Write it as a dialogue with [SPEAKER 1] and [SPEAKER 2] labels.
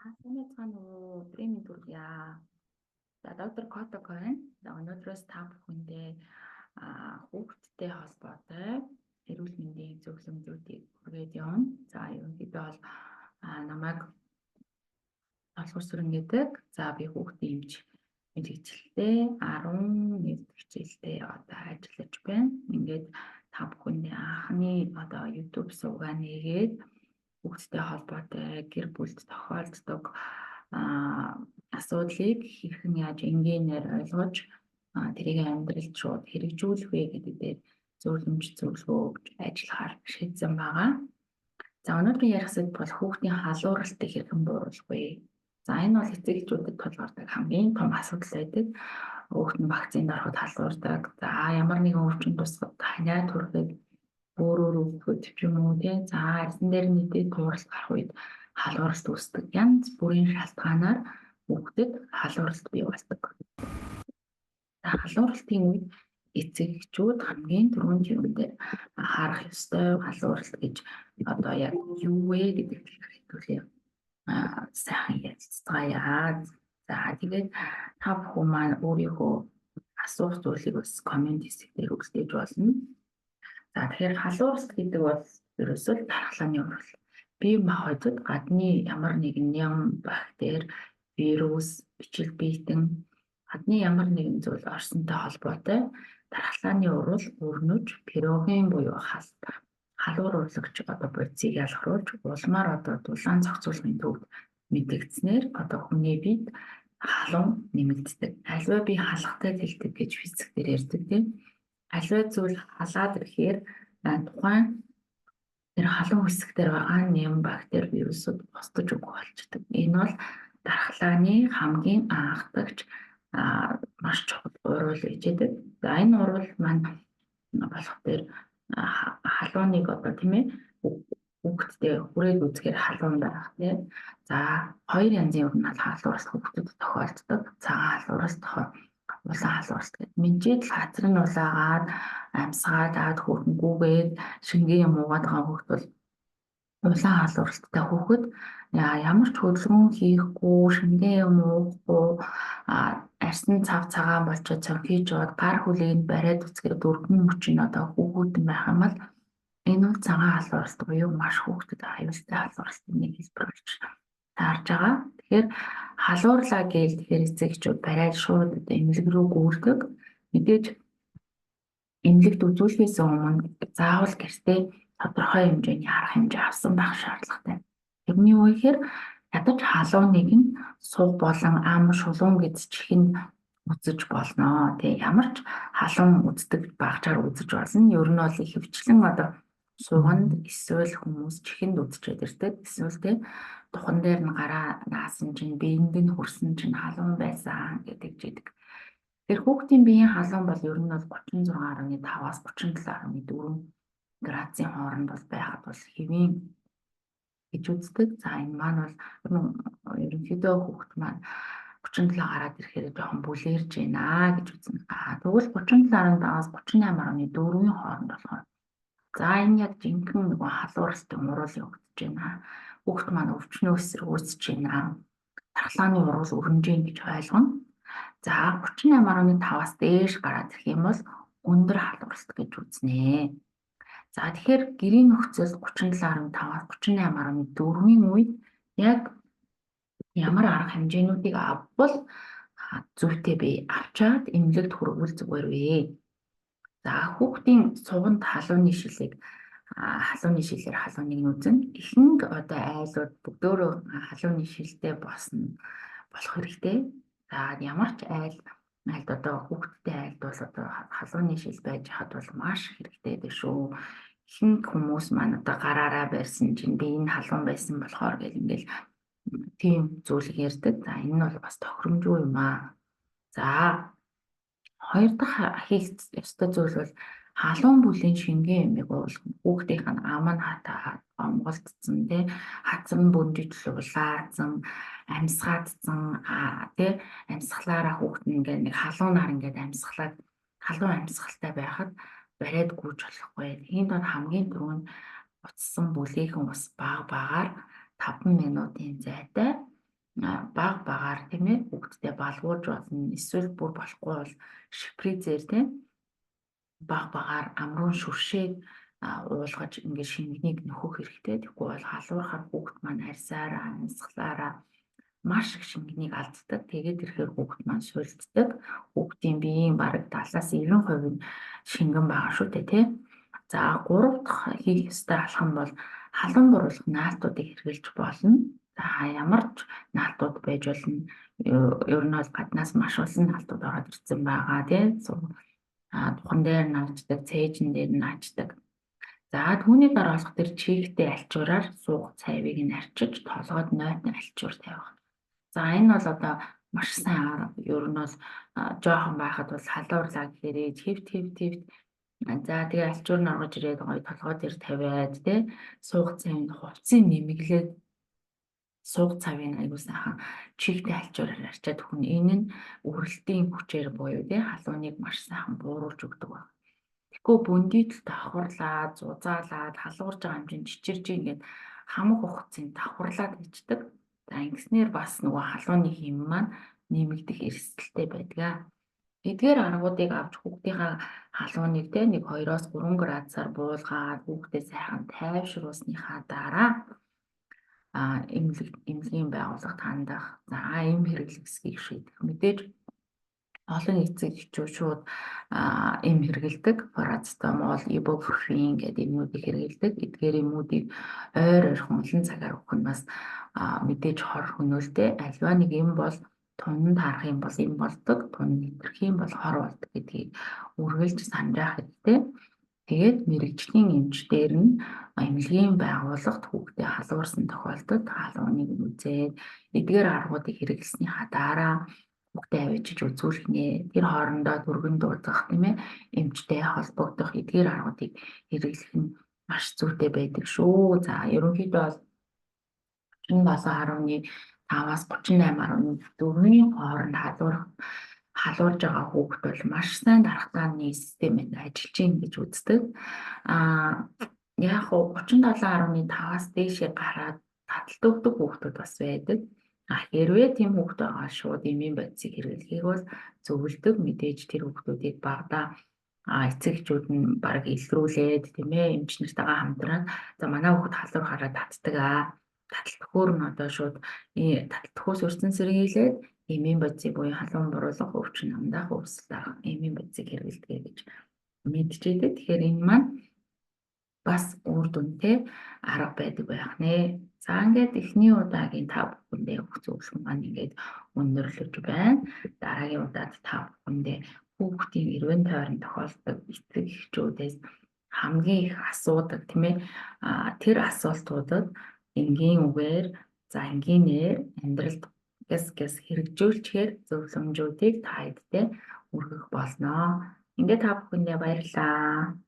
[SPEAKER 1] Сайн байцгаана уу? Өдрийн мэнд хүргье. За доктор Коток байна. За өнөөдрөөс та бүхэндээ хүүхдтэй холбоотой эрүүл мэндийн зөвлөмжүүдийг хүргээд явна. За ерөнхийдөө бол намайг Олгор гэдэг. За би хүүхдийн эмч мэргэжилтэй 11 хичээлдээ одоо ажиллаж байна. Ингээд та бүхэндээ анхны одоо YouTube сувгаа нээгээд хүүхдтэй холбоотой гэр бүлд тохиолддог асуудлыг хэрхэн яаж энгийнээр ойлгож тэрийг амьдралд шууд хэрэгжүүлэх вэ гэдэг дээр зөвлөмж зөвлөгөө өгч ажиллахаар шийдсэн байгаа. За өнөөдрийн ярих сэдв бол хүүхдийн халууралтыг хэрхэн бууруулах вэ? За энэ бол эцэг эхчүүдэд тулгардаг хамгийн том асуудал байдаг. Хүүхэд нь вакцинд ороход халуурдаг. За ямар нэгэн өвчин тусахад ханиа төрөхөд өөрөөр өвдөхөд ч юм уу тий. За арьсан дээр нийтээ тууралт гарах үед халууралт үүсдэг. Янз бүрийн шалтгаанаар хүүхдэд халууралт бий болдог. За халууралтын үед эцэг эхчүүд хамгийн түрүүнд юм дээр анхаарах ёстой халууралт гэж одоо яг юу вэ гэдэг хэлбэрээ сайхан ярилцгаая. За тэгээд та бүхэн маань өөрийнхөө асуух зүйлийг бас коммент хэсгээр үлдээж болно. За тэгэхээр халууралт гэдэг бол ерөөсөө дархлааны урвал. Бие махбодод гадны ямар нэгэн ням, бактери, вирус, бичил биетэн гадны ямар нэгэн зүйл орсонтой холбоотой дархлааны урвал өрнөж, пироген буюу халуур урлагч одоо бодисыг ялгаруулж улмаар одоо дулаан зохицуулгын төвд мэдэгдснээр одоо хүний биед халуун нэмэгддэг. Аливаа би халахтай тэлдэг гэж физиктээр ярьдаг тийм. Аливаа зүйл халаад ирэхээр тухайн тэр халуун хэсгээр байгаа нэм бактери вирусууд босдож өгөх болчдөг. Энэ бол дархлааны хамгийн анхдагч маш чухал урвал гэж яддаг. За энэ урвал маань болох дээр халууныг одоо тийм ээ хүүхдтэй хүрээд үзэхээр халуун байх тийм. За хоёр янзын урнал халууралт хүүхдэд тохиолддог. Цагаан халууралт, улаан халууралт гэдэг. Менжид л хацар нь улаагаад амьсгаад хүүхэнгүүгээд шингээ юм уугаад байгаа хүүхд бол улаан халууралттай хүүхэд ямар ч хөдөлгөөн хийхгүй, шингээ юм уухгүй, арьсан цав цагаан болчиход цонхиж жоод гар хүлээнд бариад үцгээд дөрвөн мөчийн одоо хүүхдэн байх юм бол энэ бол цагаан халууралт буюу маш хүүхдэд аюултай халууралтын нэг хэлбэр болж таарж байгаа. Тэгэхээр халуурлаа гээл тэгэхээр эцэг эхчүүд бариад шууд одоо эмнэлэг рүү гүйдэг. Мэдээж эмнэлэгт үзүүлэхээс өмнө заавал гэртээ тодорхой хэмжээний арга хэмжээ авсан байх шаардлагатай. Тэрний үеэр ядаж халууныг нь суг болон ам шулуун гэж чихэнд үзэж болно. Тэг ямар ч халуун үздэг багчаар үзэж болно. Ер нь бол ихэвчлэн одоо суганд эсвэл хүмүүс чихэнд үзчихэд ирдэг. Эсвэл тэг тухан дээр нь гараа наасан чинь биеинд нь хүрсэн чинь халуун байсан гэдэг жидэг. Тэр хүүхдийн биеийн халуун бол ер нь бол 36.5-аас 37.4 градусын хооронд бол байхад бол хэвийн гэж үздэг. За энэ маань бол ерөнхийдөө хүүхд маань 37 гараад ирэхээр жоохон бүлээрж байна гэж үзнэ. Тэгвэл 37.5-аас 38.4-ийн хооронд болохоор за энэ яг жинхэнэ нэг халууралтын урвал явагдаж байна. Хүүхд маань өвчнөө эсрэг үүсэж байна. Дархлааны урвал өрнөж гэж ойлгоно. За 38.5-аас дээш гараад ирэх юм бол өндөр халууралт гэж үзнэ. За тэгэхээр гэрийн нөхцөл 37.5-аас 38.4-ийн үед яг ямар арга хэмжээнүүдийг авбал зүйтэй бий авчаад эмнэлэгт хүргүүл зүгээр вэ? За хүүхдийн суганд халууны шилээр халууныг нүзэн ихэнх одоо айлууд бүгдөө халууны шилтэй болох хэрэгтэй. За ямар ч айлд одоо хүүхдтэй айлд бол одоо халууны шил байж хад бол маш хэрэгтэй дээ шүү. Ихэнх хүмүүс маань одоо гараараа барьсан чинь би энэ халуун байсан болохоор гэл ингээл тийм зүйл ярьдаг. За энэ нь бол бас тохиромжгүй юм аа. За хоёр дахь хийх ёстой зүйл бол халуун бүлийн шингэн ямиг уулгах. Хүүхдийнх нь ам нь омголдсон тий хацар нь бөндижлүүлаацсан амьсгаадсан тий амьсгалаараа хүүхд нь ингээд нэг халуунаар ингээд амьсгалаад халуун амьсгалтай байхад бариад гүйж болохгүй. Энд бол хамгийн түрүүнд буцсан бүлээгэн ус багаар 5 минутын зайтай баг багаар тийм ээ хүүхдэд балгуулж болно. Эсвэл бүр болохгүй бол шприцээр тийм баг багаар амруун шүршээд уулгаж ингээд шингэнийг нөхөх хэрэгтэй. Тэгэхгүй бол халуурахаар хүүхд маань арьсаараа, амьсгалаараа маш их шингэнийг алддаг. Тэгээд ирэхээр хүүхд маань суйлддаг. Хүүхдийн биеийн бараг 70-90% нь шингэн байгаа шүү дээ, тий. За 3 дахь хийх ёстой алхам бол халуун буруулах наалтуудыг хэрэглэж болно. За ямар ч наалтууд байж болно. Ер нь бол гаднаас маш олон наалтууд ороод ирсэн байгаа, тий. Тухан дээр нааждаг, цээжин дээр нааждаг. За түүний дараалах тэр чигтэй альчуураар суух цайвыг нь арчиж толгойд нойтон альчуур тавих. За энэ бол одоо маш сайн арга. Ер нь бол жоохон байхад бол халуурлаа гэхээр хэвт. За тэгээ альчуур нь оргож ирээд гоё толгой дээр тавиад тий суух цайны хувцсыг нэмэглээд суух цавын аягүй сайхан чигтэй альчуураар арчаад хүн энэ нь үрэлтийн хүчээр буюу тий халууныг маш сайхан бууруулж өгдөг байна. Тэгэхгүй бөндийд давхарлаад, зузаалаад, халуурж байгаа хэмжээнд чичирж ингээд хамаг ухцын давхарлаад ичдэг. За ингэснээр бас нөгөө халууны хэм маань нэмэгдэх эрсдэлтэй байдаг. Эдгээр аргуудыг авч хүүхдийнхаа халууныг те 1-2-3 градусаар буулгаад хүүхдээ сайхан тайвшруулсныхаа дараа эмнэлгийн байгууллагад хандах. За эм хэрэглэсгийг шийдэх. Мэдээж олон эцэг эхчүүд шууд эм хэрэгэлдэг. Парацетамол, ибупрофен гэдэг юмнуудыг хэрэгэлдэг. Эдгээр юмнуудыг ойр олон цагаар өгөх нь бас мэдээж хор хөнөөлтэй. Альва нэг юм бол тунанд харах юм бол эм болдог, тун нэтрэх юм бол хор болдог гэдгийг үргэлж санджаах хэрэгтэй. Тэгээд мэрэгжлийн эмч дээр нь эмнэлгийн байгууллагт хүүхдээ халуурсан тохиолдолд халууныг үзээд эдгээр аргуудыг хэрэглэснийхаа дараа хүүхдээ авчиж үзүүлэх нэ. Тэр хоорондоо түргэн дуудах тийм ээ эмчтэй холбогдох эдгээр аргуудыг хэрэглэх нь маш зүйтэй байдаг шүү. За ерөнхийдөө бол 37.5-аас 38.4-ийн хооронд халуурж байгаа хүүхэд бол маш сайн дархтааны системэнд ажиллаж ийн гэж үздэг. Яг хуу 37.5-аас дээшээ гараад таталт өгдөг хүүхдүүд бас байдаг. Хэрвээ тийм хүүхэд байгаа шууд эмийн бодисыг хэрэглэхийг бол зөвлөдөг. Мэдээж тэр хүүхдүүдийг багада эцэг эхчүүд нь баг илрүүлээд тийм ээ эмч нартайгаа хамтраад за манай хүүхэд халуурахаараа татдаг таталтхөөр нь одоо шууд таталтхөөс өрсөн сэргийлээд эмийн бодисыг буюу халуун буруулах өвчин намдаах өвсөл дарах эмийн бодисыг хэрэглэдэг гэж мэдчихэдэг. Тэгэхээр энэ маань бас үр дүнтэй арга байдаг байх нэ. За ингээд эхний удаагийн та бүхэндээ өгөх зөвлөгөө маань ингээд өндөрлөж байна. Дараагийн удаад та бүхэндээ хүүхдийн эрвэн тойрон тохиолддог эцэг эхчүүдээс хамгийн их асуудаг тийм ээ тэр асуултуудад энгийн үгээр за энгийнээр амьдралд гэс хэрэгжүүлчихээр зөвлөмжүүдийг та хэдтэй өргөх болно. Ингээд та бүхэндээ баярлалаа.